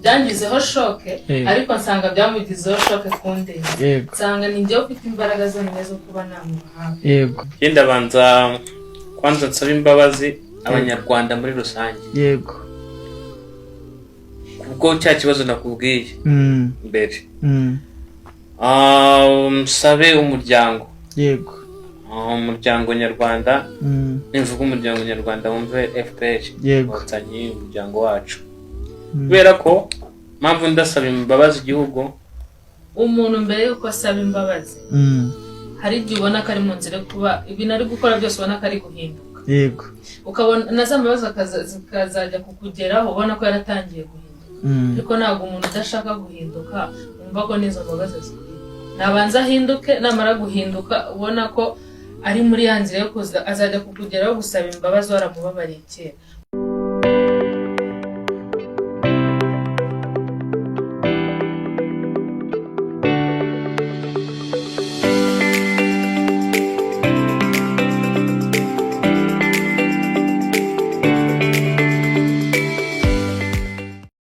byangizeho shoke ariko nsanga byamugizeho shoke kunde nsanga ni njye ufite imbaraga zonyine zo kuba namuha yego yenda banza kwanza nsaba imbabazi abanyarwanda muri rusange yego kubwo cya kibazo nakubwiye mbere msabe umuryango yego umuryango nyarwanda nivuga umuryango nyarwanda wumve FPR watanyi umuryango wacu kubera ko mpamvu ndasaba imbabazi igihugu umuntu mbere yuko asaba imbabazi hari igihe ubona ko ari mu nzira kuba ibintu ari gukora byose ubona ko ari guhinduka yego ukabona na za mbabazi zikazajya kukugeraho ubona ko yaratangiye guhinduka ariko ntabwo umuntu udashaka guhinduka wumva ko n'izo mbabazi zikwiye nabanza ahinduke namara guhinduka ubona ko ari muri ya nzira yo kuza azajya kukugeraho gusaba imbabazi waramubabariye kera